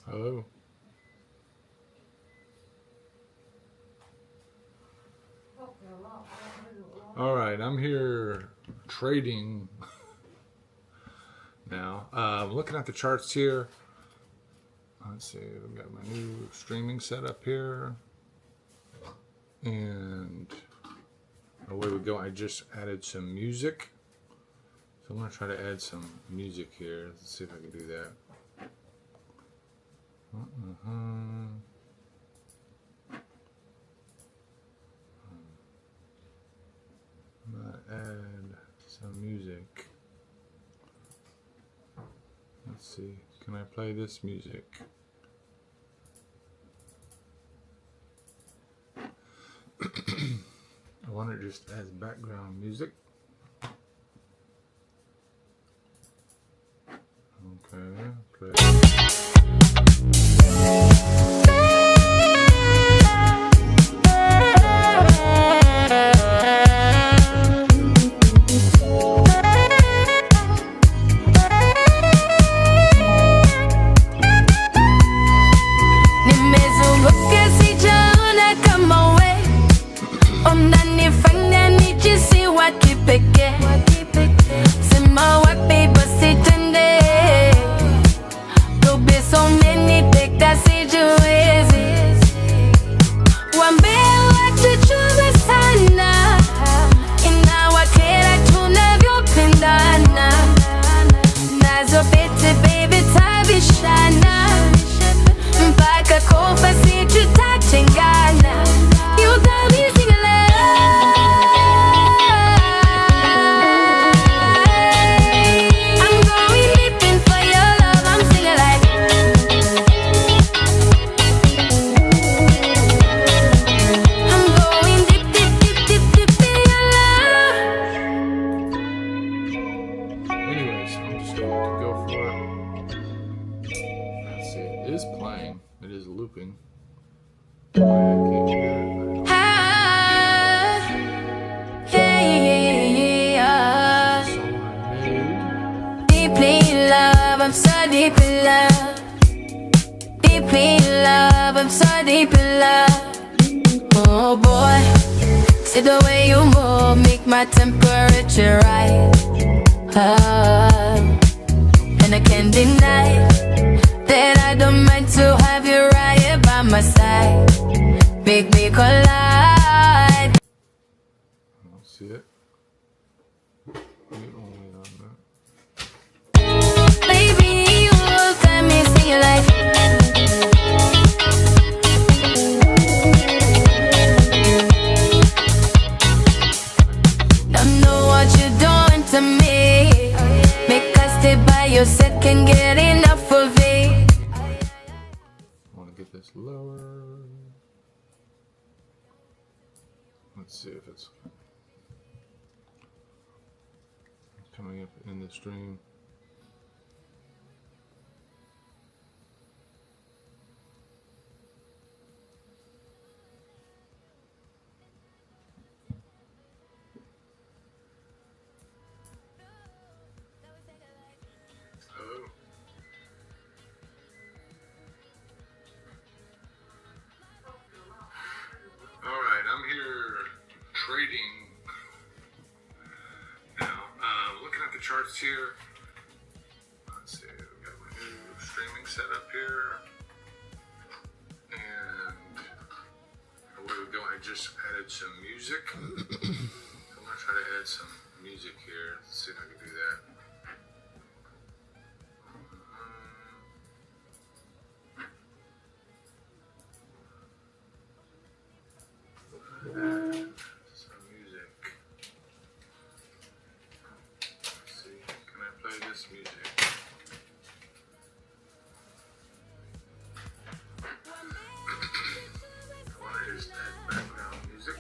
Hello. All right, I'm here trading now. Looking at the charts here. Let's see, I've got my new streaming setup here. And away we go. I just added some music. So I'm going to try to add some music here. Let's see if I can do that. I'm going to add some music. Let's see. Can I play this music? I want it just as background music. Okay, play. Anyways, I'm just going to go for it. Let's see, it is playing. It is looping. I can't hear it. Deeply in love, I'm so deep in love. Deeply in love, I'm so deep in love. Oh boy, see the way you move, make my temperature rise. And I can't deny that I don't mind to have you right here by my side. Make me collide. I don't see it. Baby, you got me singing like don't know what you're doing to me. Make us stay by your set, can't get enough of it. I want to get this lower. Let's see if it's coming up in the stream. Alright, I'm here trading now. Looking at the charts here. Let's see, we've got my new streaming setup here. And away we go. I just added some music. I'm going to try to add some music here. Let's see if I can do that. Some music. Let's see, can I play this music? I want to just add background music.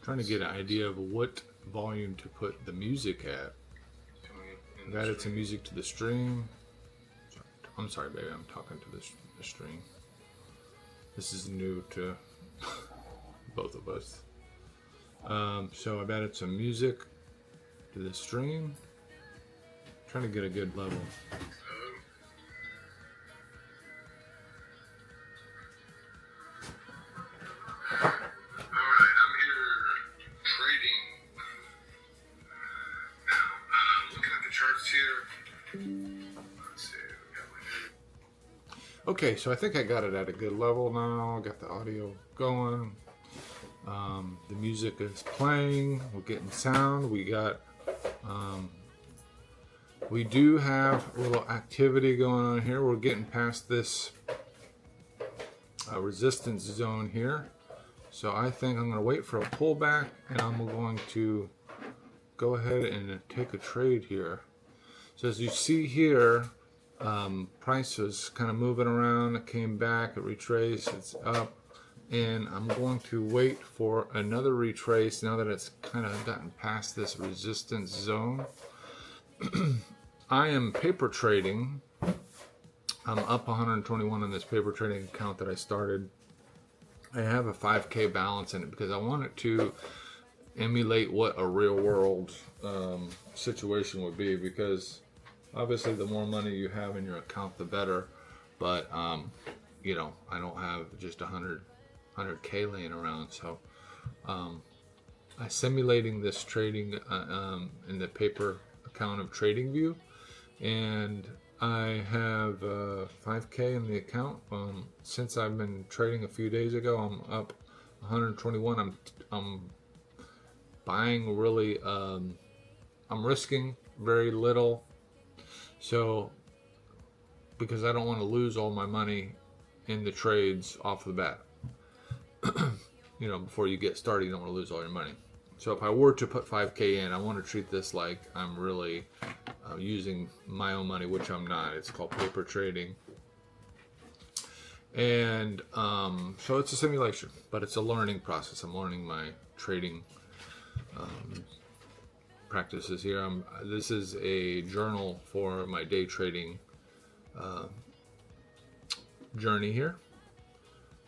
trying to get an idea of what volume to put the music at. I've added some music to the stream. I'm sorry, baby, I'm talking to the stream. This is new to both of us. So I've added some music to the stream. Trying to get a good level. Okay, so I think I got it at a good level now. I got the audio going. The music is playing. We're getting sound. We got. We do have a little activity going on here. We're getting past this resistance zone here. So I think I'm going to wait for a pullback, and I'm going to go ahead and take a trade here. So as you see here, price was kind of moving around. It came back, it retraced, it's up, and I'm going to wait for another retrace now that it's kind of gotten past this resistance zone. I am paper trading. I'm up 121 on this paper trading account that I started. I have a 5K balance in it because I want it to emulate what a real world situation would be, because obviously the more money you have in your account the better, but you know, I don't have just 100K laying around, so I'm simulating this trading in the paper account of TradingView, and I have 5K in the account. Since I've been trading a few days ago, I'm up 121. I'm buying really, I'm risking very little. So, because I don't want to lose all my money in the trades off the bat. You know, before you get started, you don't want to lose all your money. So if I were to put 5K in, I want to treat this like I'm really using my own money, which I'm not. It's called paper trading. And so it's a simulation, but it's a learning process. I'm learning my trading practices here. This is a journal for my day trading journey here,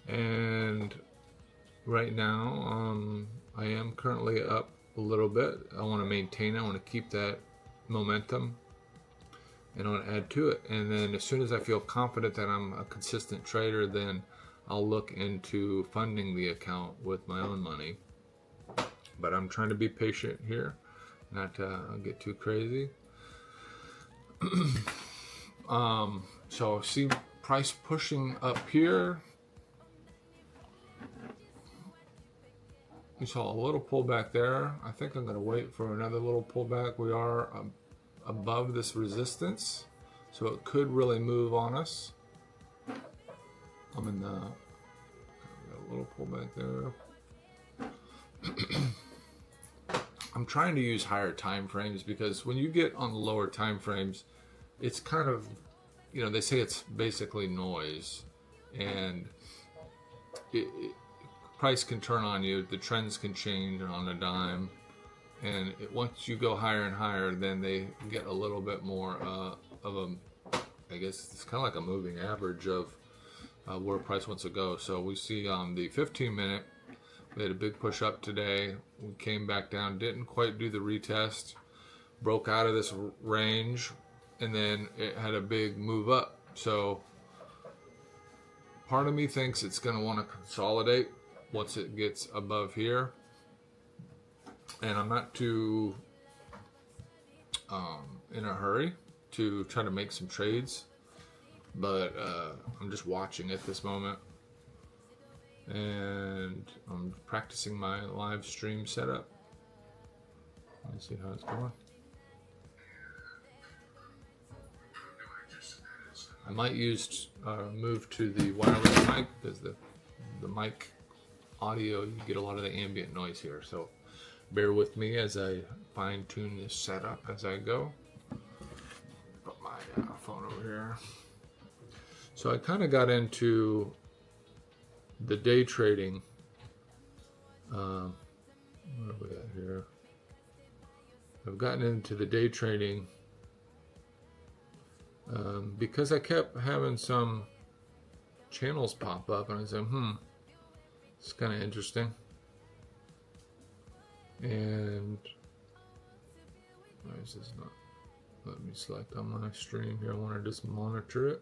and right now I am currently up a little bit. I want to maintain it. I want to keep that momentum, and I want to add to it, and then as soon as I feel confident that I'm a consistent trader, then I'll look into funding the account with my own money. But I'm trying to be patient here, not get too crazy. So see price pushing up here. We saw a little pullback there. I think I'm going to wait for another little pullback. We are above this resistance, so it could really move on us. I'm in the got a little pullback there. I'm trying to use higher time frames, because when you get on the lower time frames, it's kind of, you know, they say it's basically noise, and price can turn on you, the trends can change on a dime, and once you go higher and higher, then they get a little bit more of a, I guess it's kind of like a moving average of where price wants to go. So we see on the 15-minute, we had a big push up today. We came back down, didn't quite do the retest, broke out of this range, and then it had a big move up. So part of me thinks it's going to want to consolidate once it gets above here, and I'm not too in a hurry to try to make some trades, but I'm just watching at this moment, and I'm practicing my live stream setup. Let me see how it's going. I might move to the wireless mic, because the mic audio, you get a lot of the ambient noise here, so bear with me as I fine tune this setup as I go. Put my phone over here. So I kind of got into the day trading Where are we at here? I've gotten into the day trading because I kept having some channels pop up, and I said, it's kind of interesting. And why is this not? Let me select on my stream here. I want to just monitor it.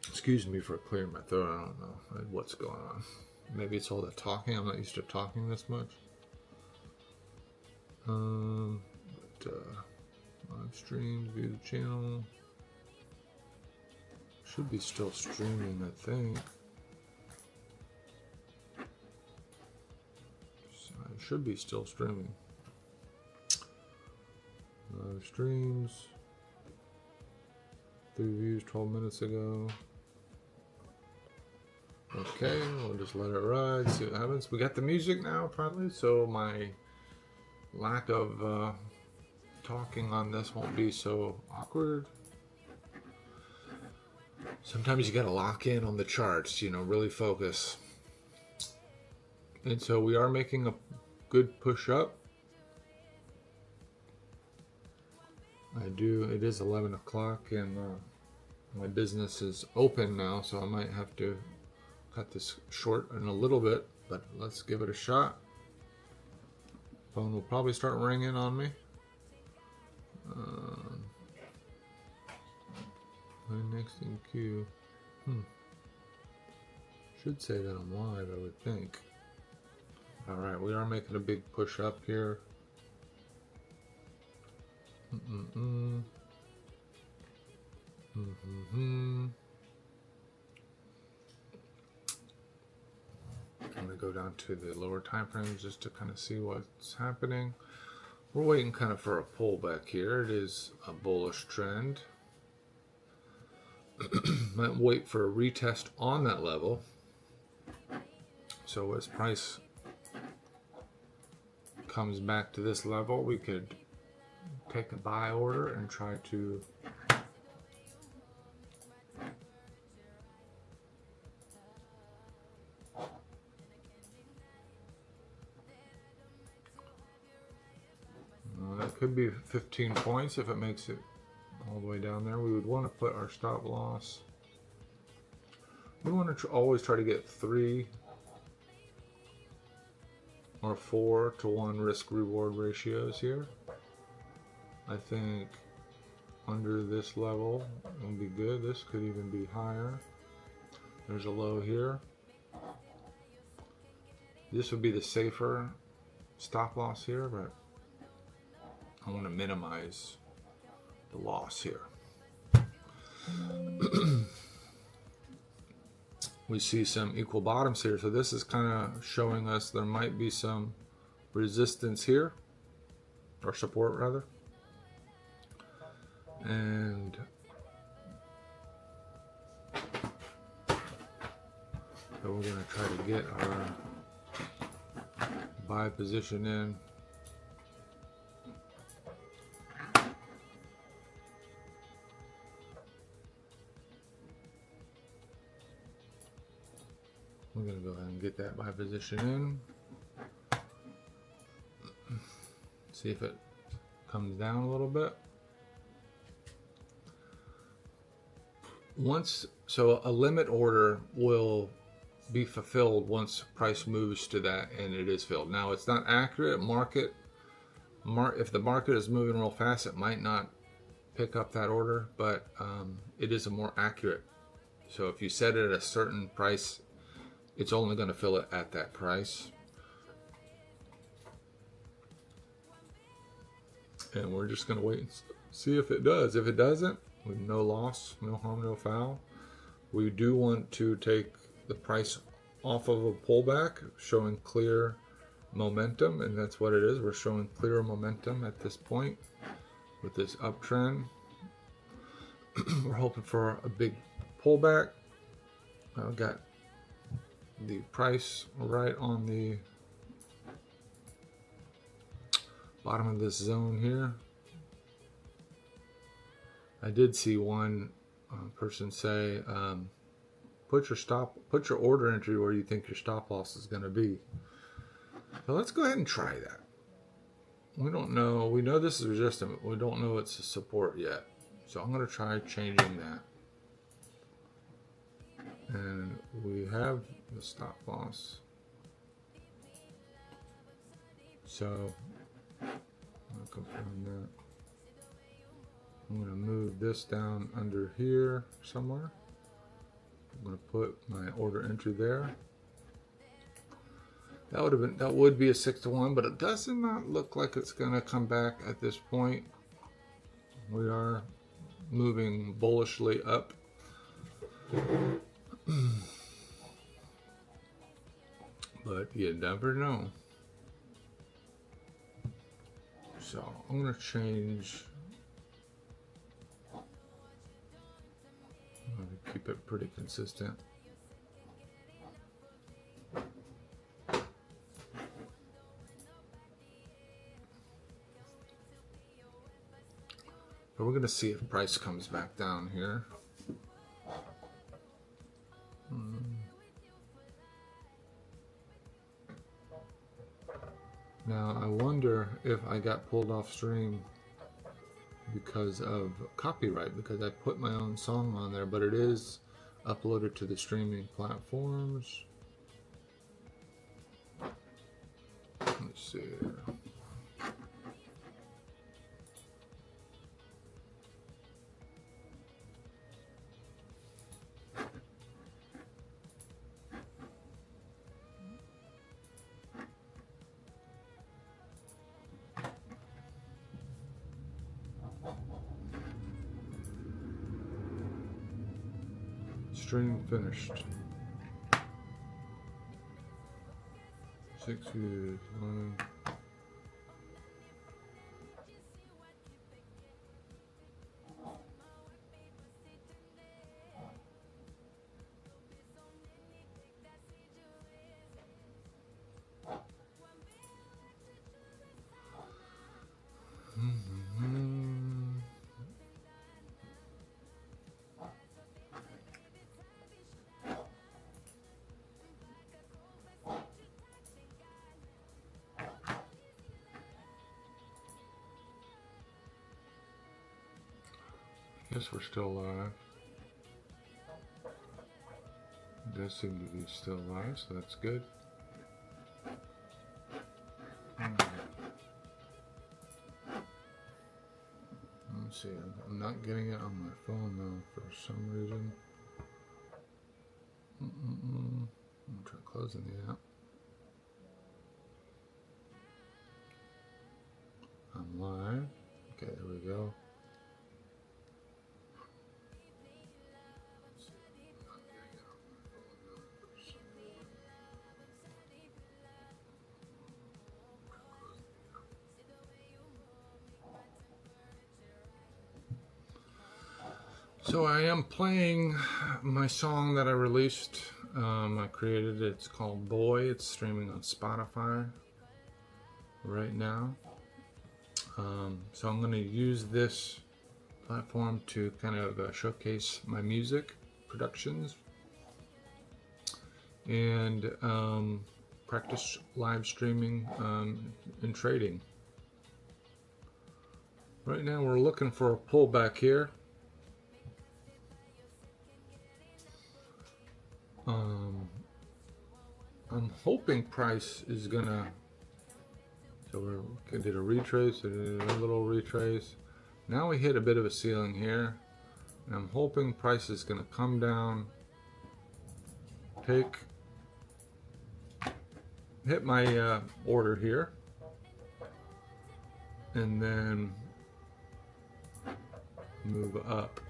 Excuse me for clearing my throat. I don't know what's going on. Maybe it's all the talking. I'm not used to talking this much. Live streams, view the channel. Should be still streaming, I think. I should be still streaming. Live streams. 3 views 12 minutes ago. Okay, we'll just let it ride, see what happens. We got the music now, probably, so my lack of talking on this won't be so awkward. Sometimes you gotta lock in on the charts, really focus. And so we are making a good push up. It is 11 o'clock and my business is open now, so I might have to cut this short in a little bit, but let's give it a shot. Phone will probably start ringing on me. My next in queue. Should say that I'm live, I would think. Alright, we are making a big push up here. I'm going to go down to the lower time frames just to kind of see what's happening. We're waiting kind of for a pullback here. It is a bullish trend. Might wait for a retest on that level. So as price comes back to this level, we could take a buy order and try to that could be 15 points if it makes it all the way down there. We would want to put our stop loss. We want to always try to get 3 or 4 to 1 risk reward ratios here. I think under this level will be good. This could even be higher. There's a low here. This would be the safer stop loss here, but I want to minimize the loss here. We see some equal bottoms here, so this is kind of showing us there might be some resistance here, or support rather. And so we're going to try to get our buy position in. We're going to go ahead and get that buy position in. See if it comes down a little bit. So a limit order will be fulfilled once price moves to that and it is filled. Now it's not accurate. If the market is moving real fast, it might not pick up that order, but it is a more accurate. So if you set it at a certain price, it's only going to fill it at that price. And we're just going to wait and see if it does. If it doesn't, with no loss, no harm, no foul. We do want to take the price off of a pullback, showing clear momentum, and that's what it is. We're showing clear momentum at this point with this uptrend. We're hoping for a big pullback. I've got the price right on the bottom of this zone here. I did see one person say put your order entry where you think your stop loss is going to be. So let's go ahead and try that. We don't know. We know this is resistant. We don't know it's a support yet. So I'm going to try changing that. And we have the stop loss. So I'll confirm that. I'm going to move this down under here somewhere. I'm going to put my order entry there. That would be a 6-to-1, but it does not look like it's going to come back at this point. We are moving bullishly up. But you never know. So I'm going to change. I'm going to keep it pretty consistent. But we're going to see if price comes back down here. Now I wonder if I got pulled off stream because of copyright, because I put my own song on there, but it is uploaded to the streaming platforms. Let's see here. Stream finished. 6 views. 1. Guess we're still live. It does seem to be still live, so that's good. Let's see, I'm not getting it on my phone though for some reason. I'm gonna try closing the app. I'm live. Okay, there we go. So I am playing my song that I released. I created it. It's called Boy. It's streaming on Spotify right now. So I'm going to use this platform to kind of showcase my music productions and practice live streaming and trading. Right now we're looking for a pullback here. I'm hoping price is gonna, so we did a retrace, a little retrace. Now we hit a bit of a ceiling here, and I'm hoping price is gonna come down, hit my order here, and then move up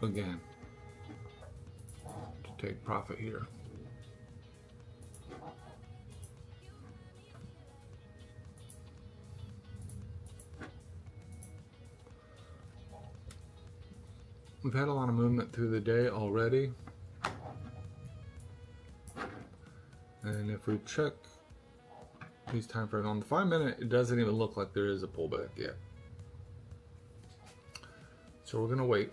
again to take profit here. We've had a lot of movement through the day already. And if we check these time frames on the 5 minute, it doesn't even look like there is a pullback yet. So we're gonna wait.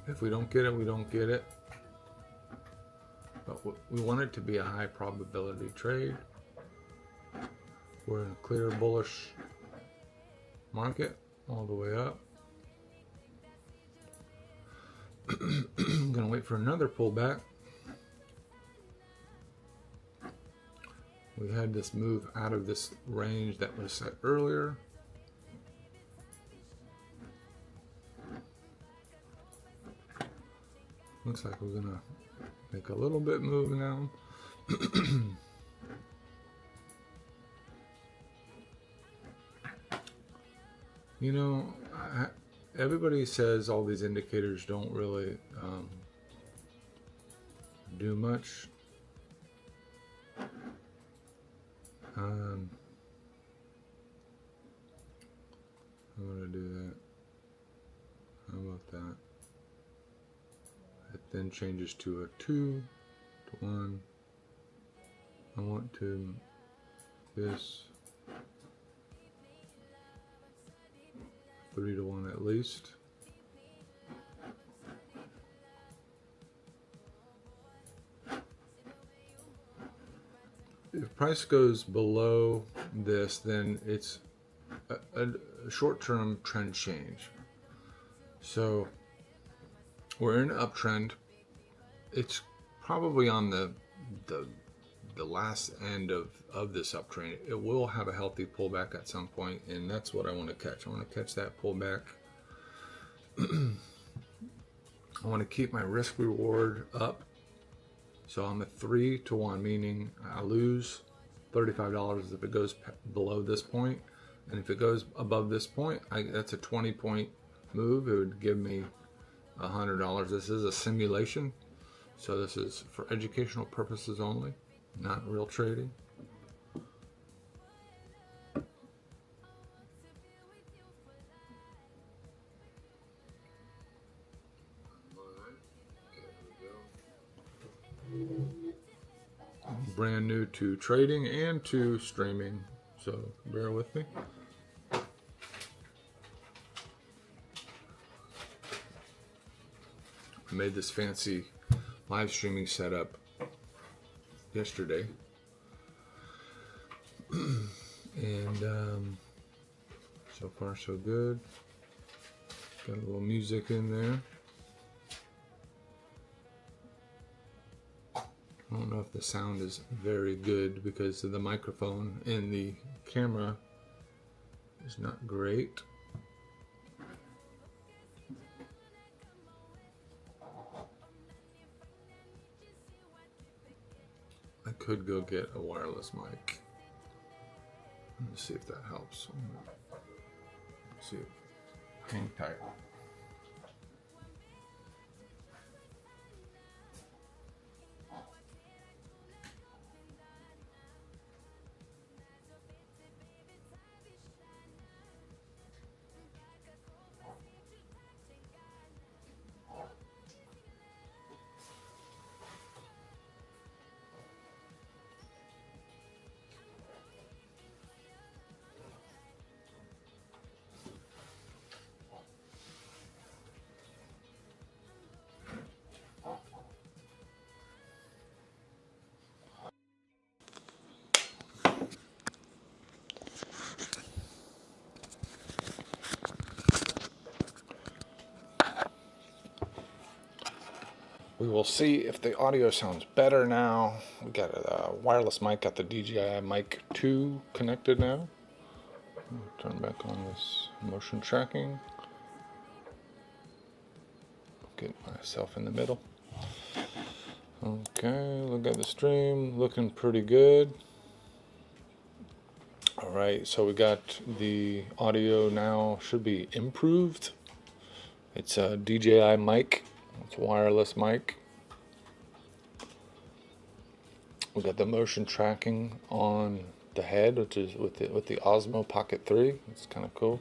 If we don't get it, we don't get it. But we want it to be a high probability trade. We're in a clear bullish market all the way up. I'm gonna wait for another pullback. We had this move out of this range that was set earlier. Looks like we're gonna make a little bit move now. You know, everybody says all these indicators don't really do much. I'm gonna do that. How about that? It then changes to a 2 to 1. I want to this 3 to 1 at least. If price goes below this, then it's a short-term trend change. So we're in an uptrend. It's probably on the last end of this uptrend. It will have a healthy pullback at some point, and that's what I want to catch. I want to catch that pullback. I want to keep my risk reward up. So I'm a 3 to 1, meaning I lose $35 if it goes below this point, and if it goes above this point, that's a 20-point move. It would give me $100. This is a simulation, so this is for educational purposes only, not real trading. Brand new to trading and to streaming, so bear with me. I made this fancy live streaming setup yesterday, and so far so good. Got a little music in there. I don't know if the sound is very good because the microphone and the camera is not great. I could go get a wireless mic. Let's see if that helps. Let's see. Hang tight. We will see if the audio sounds better now. We got a wireless mic, got the DJI Mic 2 connected now. Turn back on this motion tracking. Get myself in the middle. Okay, look at the stream, looking pretty good. All right, so we got the audio now, should be improved. It's a DJI mic. It's a wireless mic. We got the motion tracking on the head, which is with the Osmo Pocket 3. It's kind of cool.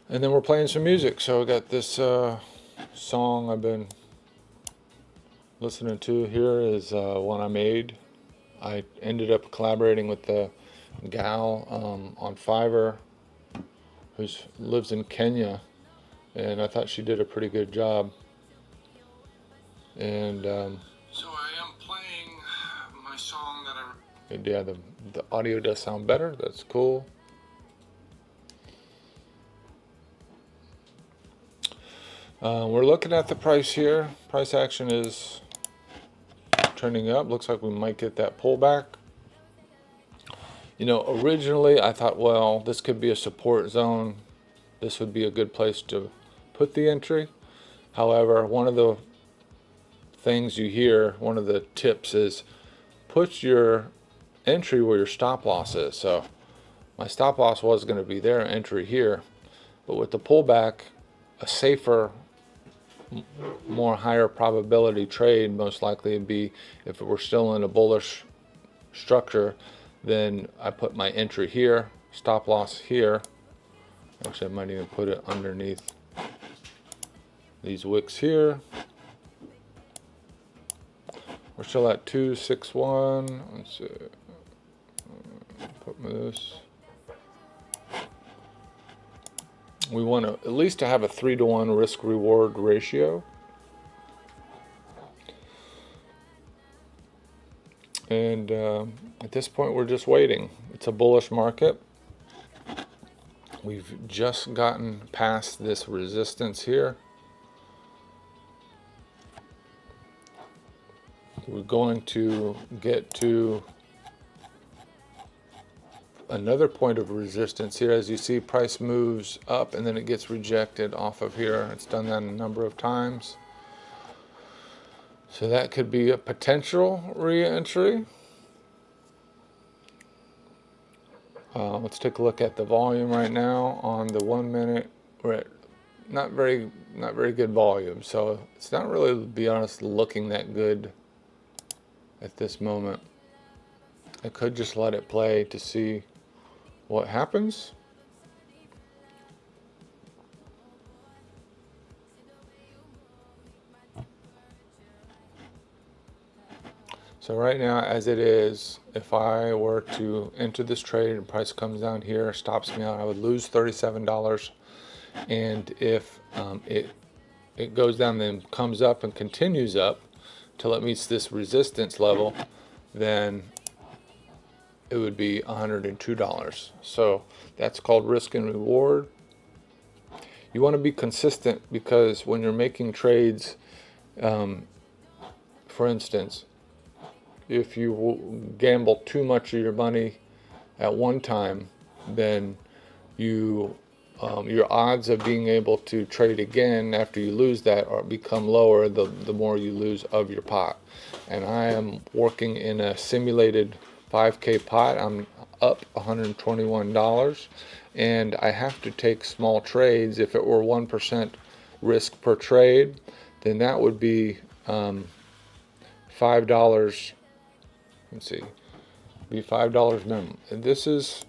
And then we're playing some music. So we got this song I've been listening to here is one I made. I ended up collaborating with the gal on Fiverr who lives in Kenya, and I thought she did a pretty good job. And so I am playing my song that yeah, the audio does sound better. That's cool. We're looking at the price here. Price action is trending up. Looks like we might get that pullback. You know, originally I thought, well, this could be a support zone. This would be a good place to put the entry. However, one of the things you hear, one of the tips is put your entry where your stop loss is. So my stop loss was going to be there, entry here. But with the pullback, a safer, more higher probability trade most likely would be if it were still in a bullish structure, then I put my entry here, stop loss here. Actually, I might even put it underneath these wicks here. We're still at 261. Let's see. Put this. We want to at least to have a 3-to-1 risk-reward ratio. And at this point, we're just waiting. It's a bullish market. We've just gotten past this resistance here. We're going to get to another point of resistance here. As you see, price moves up and then it gets rejected off of here. It's done that a number of times. So that could be a potential re-entry. Let's take a look at the volume right now on the 1 minute. We're at not very good volume, so it's not really, to be honest, looking that good at this moment. I could just let it play to see what happens. So right now, as it is, if I were to enter this trade and price comes down here, stops me out, I would lose $37. And if it goes down, then comes up and continues up till it meets this resistance level, then it would be $102. So that's called risk and reward. You want to be consistent, because when you're making trades, for instance, if you gamble too much of your money at one time, then you your odds of being able to trade again after you lose that become lower the more you lose of your pot. And I am working in a simulated 5K pot. I'm up $121, and I have to take small trades. If it were 1% risk per trade, then that would be $5. Let's see, be $5 minimum. And this is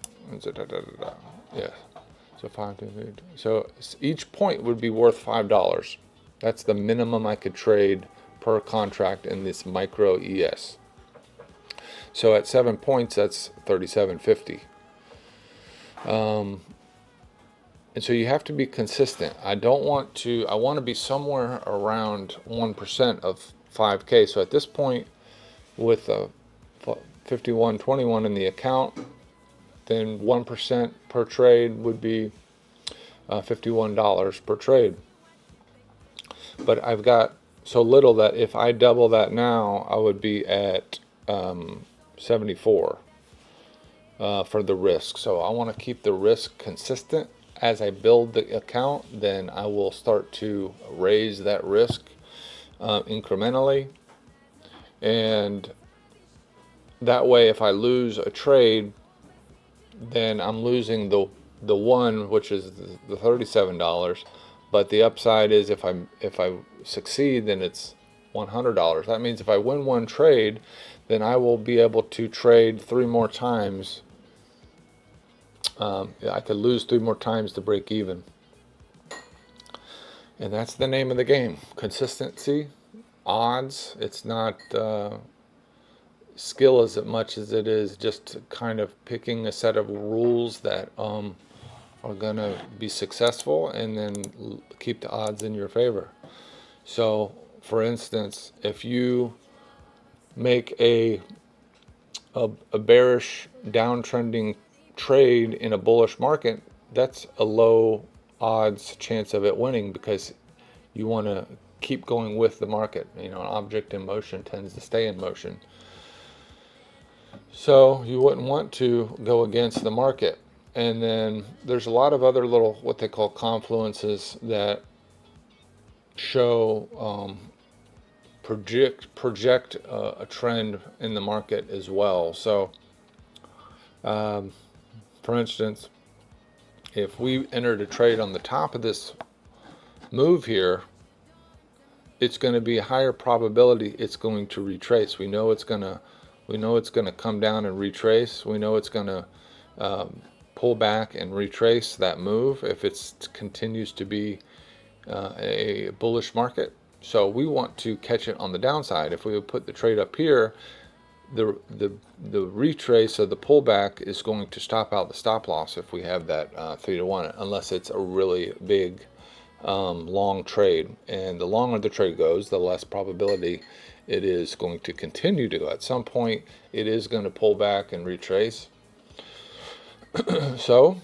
yeah. So 5 to 8. So each point would be worth $5. That's the minimum I could trade per contract in this micro ES. So at 7 points, that's $37.50. And so you have to be consistent. I want to be somewhere around 1% of 5K. So at this point, with a 51.21 in the account, then 1% per trade would be $51 per trade. But I've got so little that if I double that now, I would be at 74 for the risk. So I want to keep the risk consistent. As I build the account, then I will start to raise that risk incrementally. And that way, if I lose a trade, then I'm losing the one, which is the $37. But the upside is if I succeed, then it's $100. That means if I win one trade, then I will be able to trade 3 more times. I could lose 3 more times to break even. And that's the name of the game. Consistency, odds. It's not skill as much as it is just kind of picking a set of rules that are going to be successful, and then keep the odds in your favor. So for instance, if you make a bearish downtrending trade in a bullish market, that's a low odds chance of it winning, because you want to keep going with the market. You know, an object in motion tends to stay in motion. So you wouldn't want to go against the market. And then there's a lot of other little, what they call confluences, that show project a trend in the market as well. So for instance, if we entered a trade on the top of this move here, it's going to be a higher probability it's going to retrace. We know it's going to come down and retrace. We know it's going to pull back and retrace that move if it continues to be a bullish market. So we want to catch it on the downside. If we would put the trade up here, the retrace of the pullback is going to stop out the stop loss if we have that 3-to-1, unless it's a really big long trade. And the longer the trade goes, the less probability it is going to continue to go. At some point, it is going to pull back and retrace. So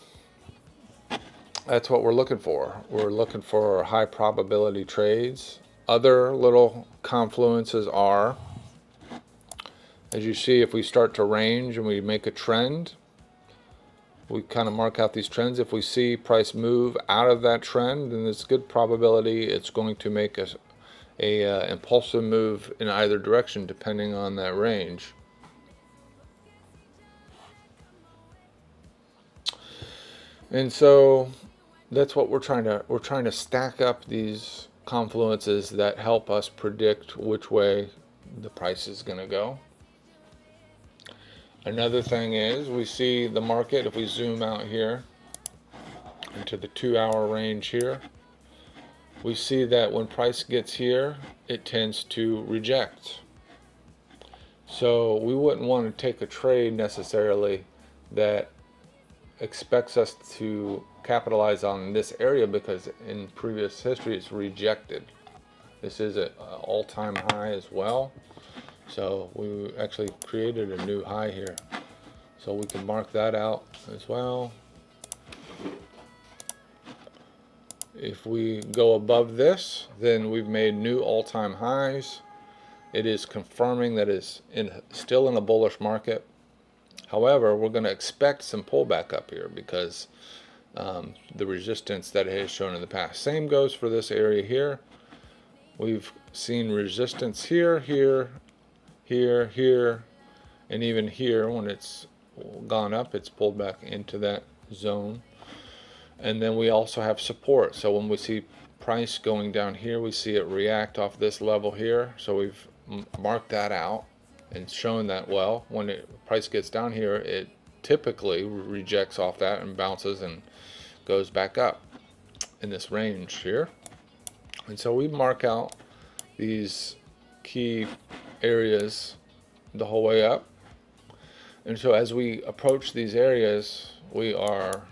that's what we're looking for. We're looking for high probability trades. Other little confluences are, as you see, if we start to range and we make a trend, we kind of mark out these trends. If we see price move out of that trend, then there's good probability it's going to make a impulsive move in either direction, depending on that range. And so that's what we're trying to stack up these confluences that help us predict which way the price is going to go. Another thing is, we see the market, if we zoom out here into the 2-hour range here, we see that when price gets here, it tends to reject. So we wouldn't want to take a trade necessarily that expects us to capitalize on this area, because in previous history it's rejected. This is an all-time high as well. So we actually created a new high here. So we can mark that out as well. If we go above this, then we've made new all-time highs. It is confirming that it's still in a bullish market. However, we're going to expect some pullback up here, because the resistance that it has shown in the past. Same goes for this area here. We've seen resistance here, here, here, here, and even here. When it's gone up, it's pulled back into that zone. And then we also have support. So when we see price going down here, we see it react off this level here. So we've marked that out and shown that, well, when price gets down here, it typically rejects off that and bounces and goes back up in this range here. And so we mark out these key areas the whole way up. And so as we approach these areas, we are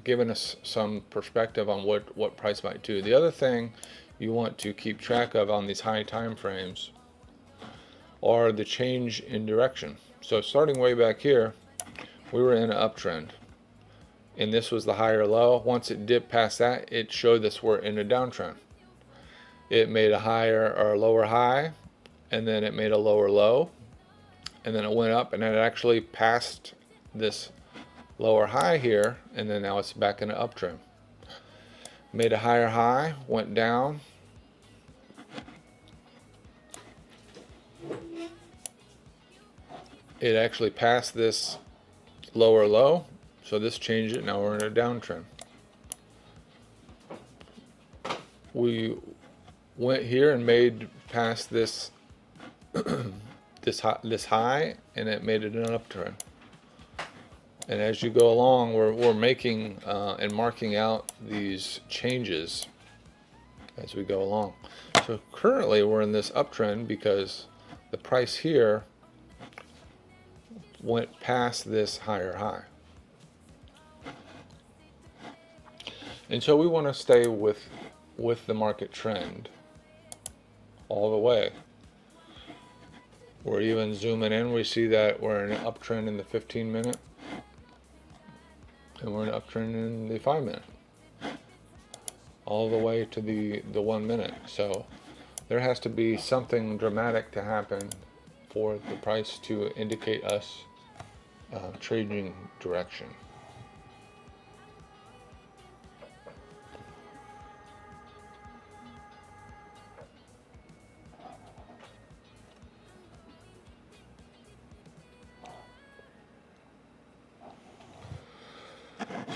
giving us some perspective on what price might do. The other thing you want to keep track of on these high time frames are the change in direction. So starting way back here, we were in an uptrend, and this was the higher low. Once it dipped past that, it showed us we're in a downtrend. It made a higher or lower high, and then it made a lower low, and then it went up, and it actually passed this lower high here, and then now it's back in an uptrend. Made a higher high, went down, it actually passed this lower low, so this changed it. Now we're in a downtrend. We went here and made past this this high, and it made it an uptrend. And as you go along, we're making and marking out these changes as we go along. So currently we're in this uptrend because the price here went past this higher high. And so we want to stay with with the market trend all the way. We're even zooming in, we see that we're in an uptrend in the 15-minute, and we're in an uptrend in the 5-minute, all the way to the 1 minute. So there has to be something dramatic to happen for the price to indicate us trading direction.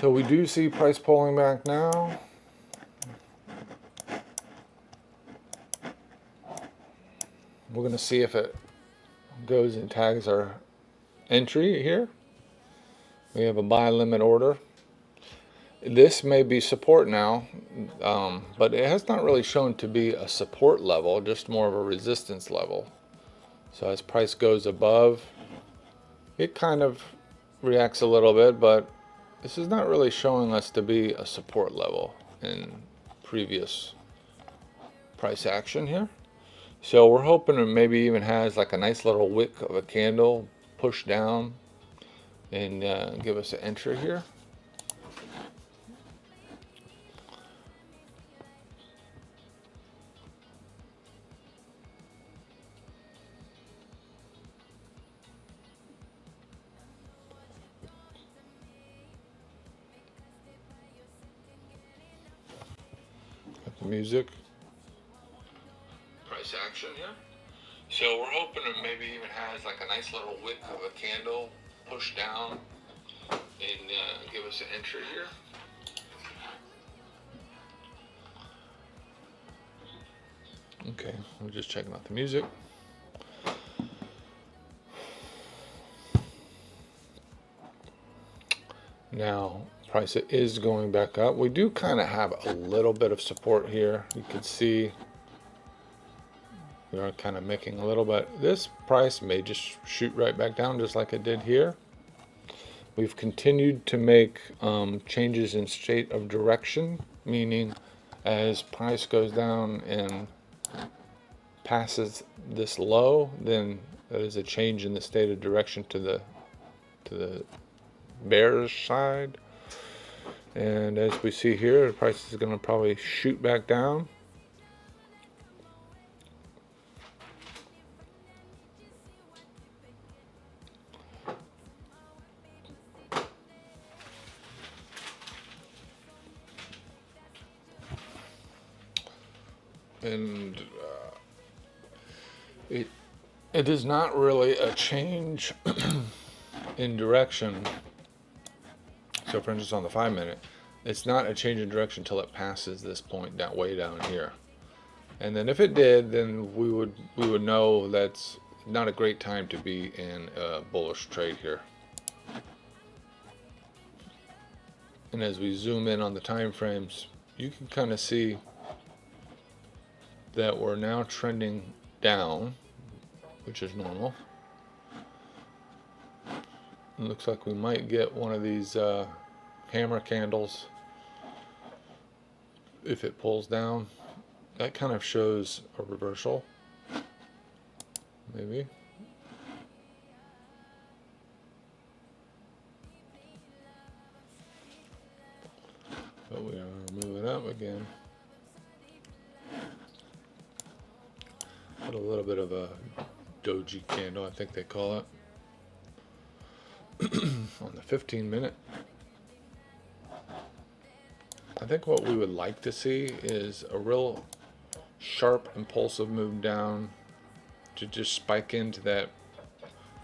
So we do see price pulling back now. We're going to see if it goes and tags our entry here. We have a buy limit order. This may be support now, but it has not really shown to be a support level, just more of a resistance level. So as price goes above, it kind of reacts a little bit, but this is not really showing us to be a support level in previous price action here. So we're hoping it maybe even has like a nice little wick of a candle push down and give us an entry here. Got the music. Price action here. So we're hoping it maybe even has like a nice little wick of a candle push down and give us an entry here. Okay, we're just checking out the music. Now, price is going back up. We do kind of have a little bit of support here. You can see we are kind of making a little bit. This price may just shoot right back down just like it did here. We've continued to make changes in state of direction, meaning as price goes down and passes this low, then that is a change in the state of direction to the bearish side. And as we see here, the price is going to probably shoot back down. And it is not really a change in direction. So for instance on the 5-minute, it's not a change in direction until it passes this point down way down here. And then if it did, then we would know that's not a great time to be in a bullish trade here. And as we zoom in on the time frames, you can kind of see that we're now trending down, which is normal. It looks like we might get one of these hammer candles if it pulls down. That kind of shows a reversal, maybe. But we are moving up again. Got a little bit of a doji candle, I think they call it. On the 15-minute. I think what we would like to see is a real sharp impulsive move down to just spike into that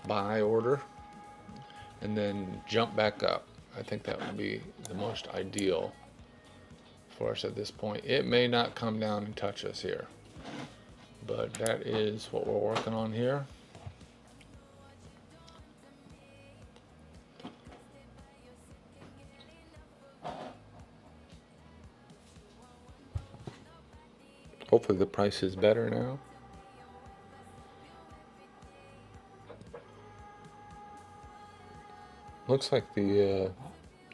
buy order and then jump back up. I think that would be the most ideal for us at this point. It may not come down and touch us here, but that is what we're working on here. Hopefully the price is better now. Looks like the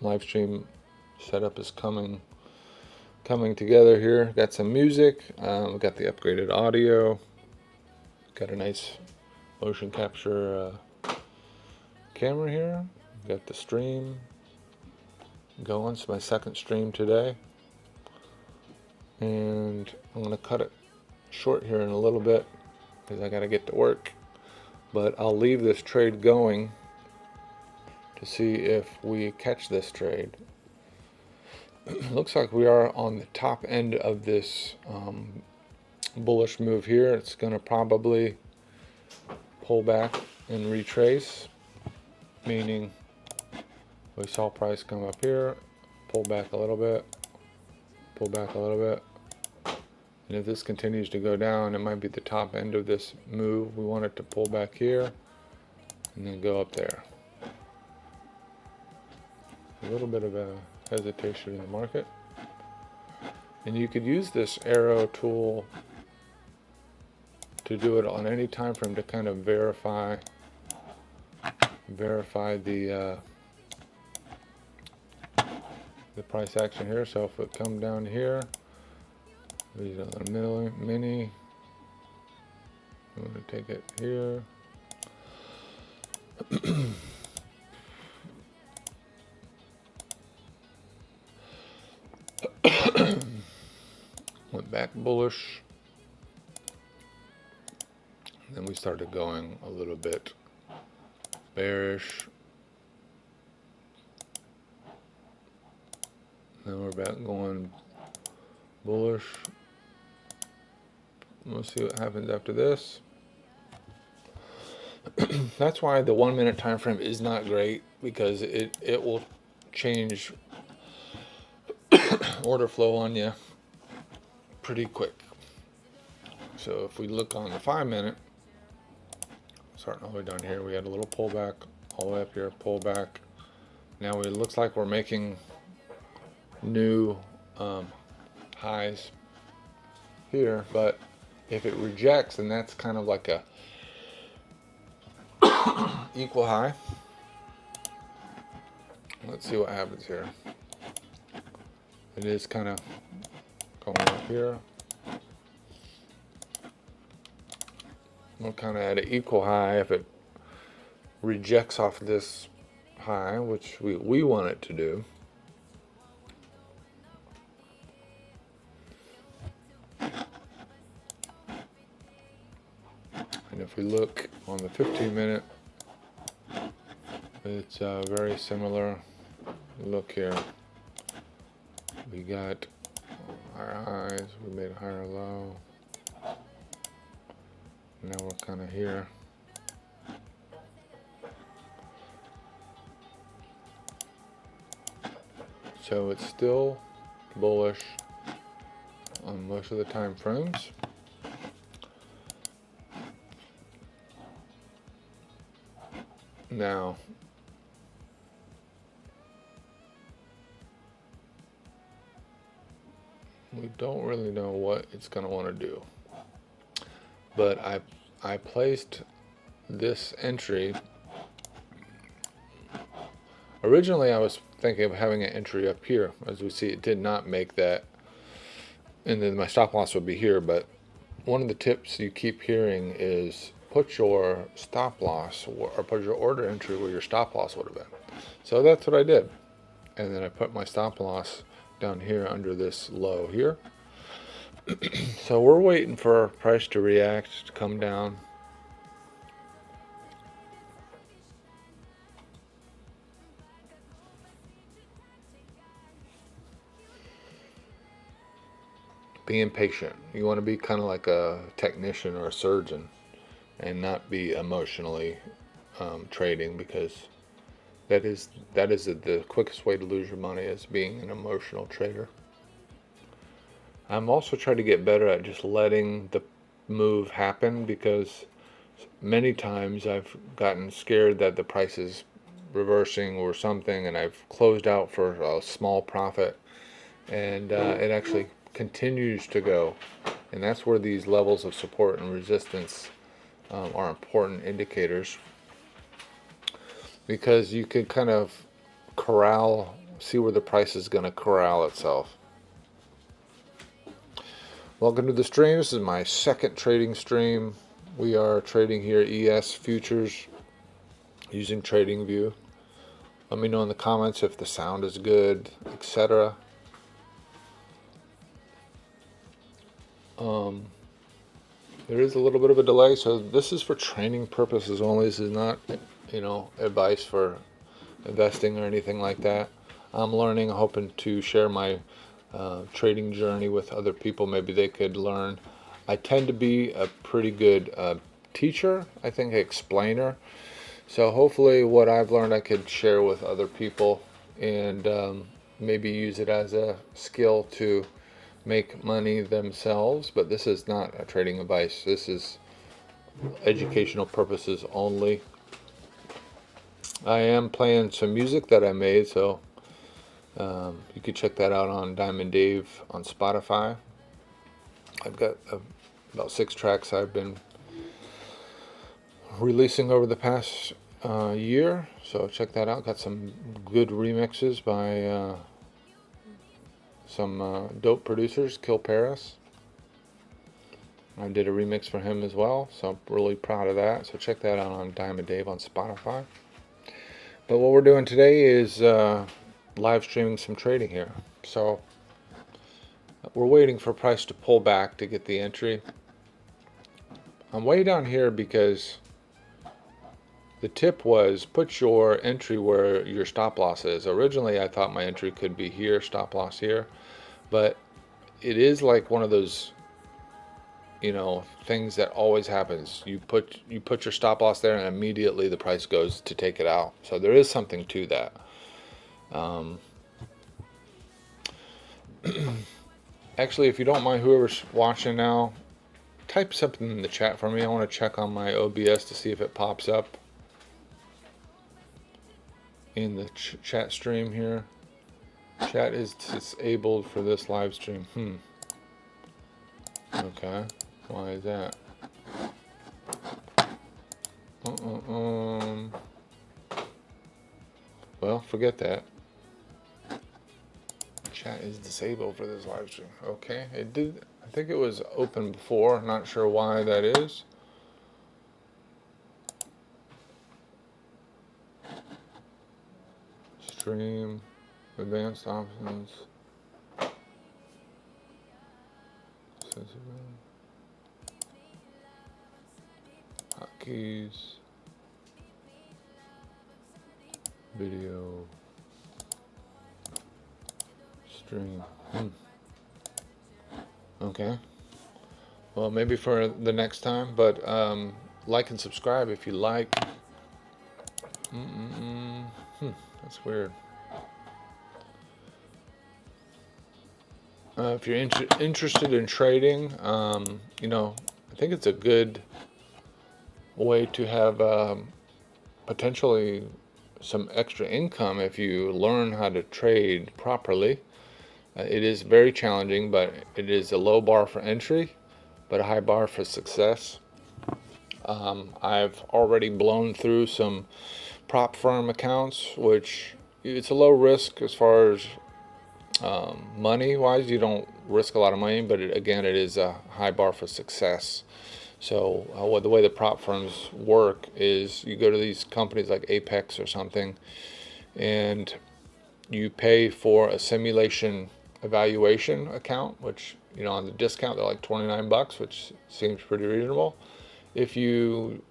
live stream setup is coming coming together here. Got some music. We got the upgraded audio. Got a nice motion capture camera here. Got the stream going. It's my second stream today. And I'm going to cut it short here in a little bit because I got to get to work. But I'll leave this trade going to see if we catch this trade. Looks like we are on the top end of this bullish move here. It's going to probably pull back and retrace, meaning we saw price come up here, pull back a little bit, pull back a little bit, and if this continues to go down, it might be the top end of this move. We want it to pull back here and then go up there. A little bit of a hesitation in the market, and you could use this arrow tool to do it on any time frame to kind of verify the price action here. So if it come down here, there's a mini. I'm going to take it here. Went back bullish. Then we started going a little bit bearish. Then we're back going bullish. We'll see what happens after this. That's why the 1 minute time frame is not great, because it will change order flow on you pretty quick. So if we look on the 5 minute, starting all the way down here, we had a little pullback all the way up here, pullback. Now it looks like we're making new highs here, but if it rejects, then that's kind of like a equal high. Let's see what happens here. It is kind of going up here. We're kind of at an equal high. If it rejects off this high, which we want it to do, and if we look on the 15 minute, it's very similar. Look here. We got higher highs, we made a higher low. Now we're kind of here. So it's still bullish on most of the time frames. Now, we don't really know what it's going to want to do, but I placed this entry. Originally I was thinking of having an entry up here. As we see, it did not make that, and then my stop loss would be here. But one of the tips you keep hearing is put your stop loss or put your order entry where your stop loss would have been. So that's what I did, and then I put my stop loss down here under this low here. So we're waiting for price to react, to come down. Be impatient. You want to be kind of like a technician or a surgeon and not be emotionally trading, because that is the quickest way to lose your money, is being an emotional trader. I'm also trying to get better at just letting the move happen, because many times I've gotten scared that the price is reversing or something, and I've closed out for a small profit, and it actually continues to go. And that's where these levels of support and resistance are important indicators, because you could kind of see where the price is going to corral itself. Welcome to the stream. This is my second trading stream. We are trading here ES futures using TradingView. Let me know in the comments if the sound is good, etc. There is a little bit of a delay, so this is for training purposes only. This is not, advice for investing or anything like that. I'm learning, hoping to share my trading journey with other people. Maybe they could learn. I tend to be a pretty good teacher, I think, explainer. So hopefully what I've learned I could share with other people and maybe use it as a skill to make money themselves. But this is not a trading advice. This is educational purposes only. I am playing some music that I made, so you can check that out on Diamond Dave on Spotify. I've got about 6 tracks I've been releasing over the past year, so check that out. Got some good remixes by some dope producers. Kill Paris, I did a remix for him as well, so I'm really proud of that. So check that out on Diamond Dave on Spotify. But what we're doing today is live streaming some trading here. So we're waiting for price to pull back to get the entry. I'm way down here because the tip was put your entry where your stop loss is. Originally I thought my entry could be here, stop loss here, but it is like one of those things that always happens. You put your stop loss there and immediately the price goes to take it out. So there is something to that. Actually, if you don't mind, whoever's watching now, type something in the chat for me. I want to check on my OBS to see if it pops up in the chat stream here. Chat is disabled for this live stream. Okay, why is that? Well, forget that. Chat is disabled for this live stream. Okay, it did. I think it was open before. Not sure why that is. Stream, advanced options, hotkeys, video, stream. Okay. Well, maybe for the next time, but like and subscribe if you like. That's weird. If you're interested in trading, I think it's a good way to have potentially some extra income if you learn how to trade properly. It is very challenging, but it is a low bar for entry, but a high bar for success. I've already blown through some prop firm accounts, which it's a low risk as far as money wise. You don't risk a lot of money, but it is a high bar for success. So the way the prop firms work is you go to these companies like Apex or something, and you pay for a simulation evaluation account, which on the discount they're like $29, which seems pretty reasonable. If you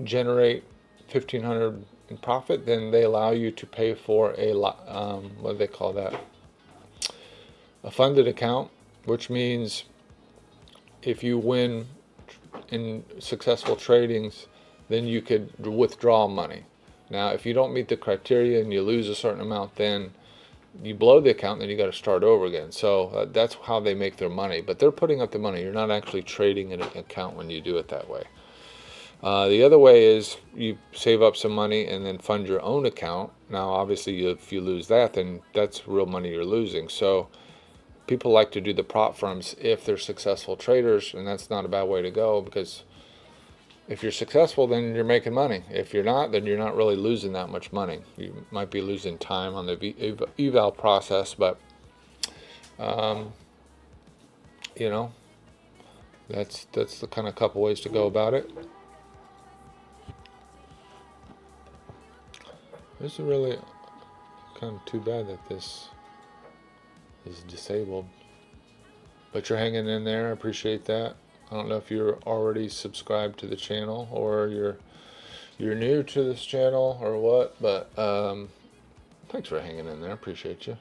generate $1,500 in profit, then they allow you to pay for a what do they call that? A funded account, which means if you win in successful tradings, then you could withdraw money. Now, if you don't meet the criteria and you lose a certain amount, then you blow the account, then you got to start over again. So that's how they make their money. But they're putting up the money. You're not actually trading an account when you do it that way. The other way is you save up some money and then fund your own account. Now, obviously, if you lose that, then that's real money you're losing. So people like to do the prop firms if they're successful traders, and that's not a bad way to go, because if you're successful, then you're making money. If you're not, then you're not really losing that much money. You might be losing time on the eval process, but you know, that's the kind of couple ways to go about it. This is really kind of too bad that this is disabled, but you're hanging in there. I appreciate that. I don't know if you're already subscribed to the channel or you're new to this channel or what, but thanks for hanging in there. I appreciate you.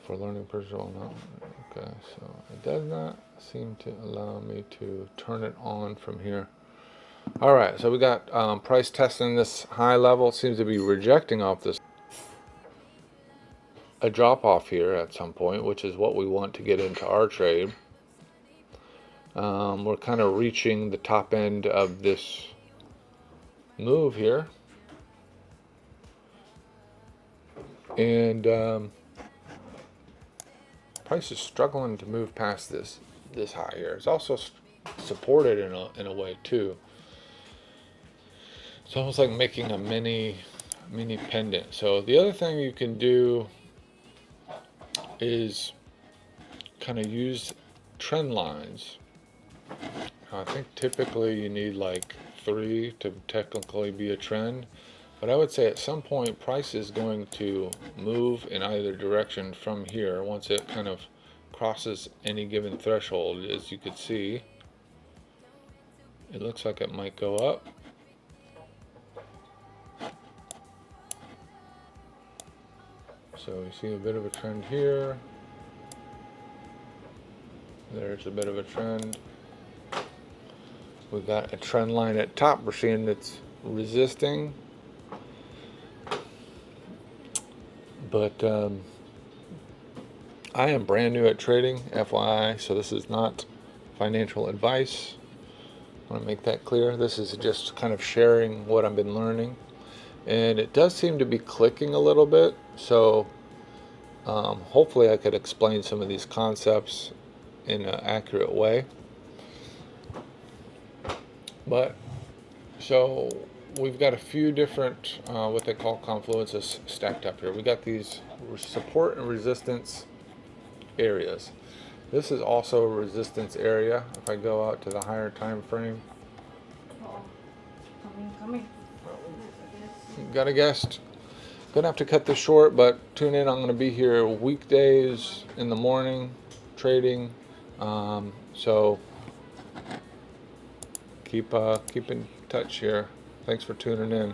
For learning personal now. Okay, so it does not seem to allow me to turn it on from here. All right, so we got price testing this high level. It seems to be rejecting off this. A drop off here at some point, which is what we want to get into our trade. We're kind of reaching the top end of this move here. And price is struggling to move past this high here. It's also supported in a way too. It's almost like making a mini pendant. So the other thing you can do is kind of use trend lines. I think typically you need like 3 to technically be a trend, but I would say at some point price is going to move in either direction from here once it kind of crosses any given threshold. As you can see, it looks like it might go up. So you see a bit of a trend here. There's a bit of a trend. We've got a trend line at top. We're seeing it's resisting. But I am brand new at trading, FYI, so this is not financial advice. I want to make that clear. This is just kind of sharing what I've been learning. And it does seem to be clicking a little bit, so hopefully I could explain some of these concepts in an accurate way. But so we've got a few different what they call confluences stacked up here. We got these support and resistance areas. This is also a resistance area. If I go out to the higher time frame, got a guest. Gonna have to cut this short, but tune in. I'm gonna be here weekdays in the morning trading. So keep in touch here. Thanks for tuning in.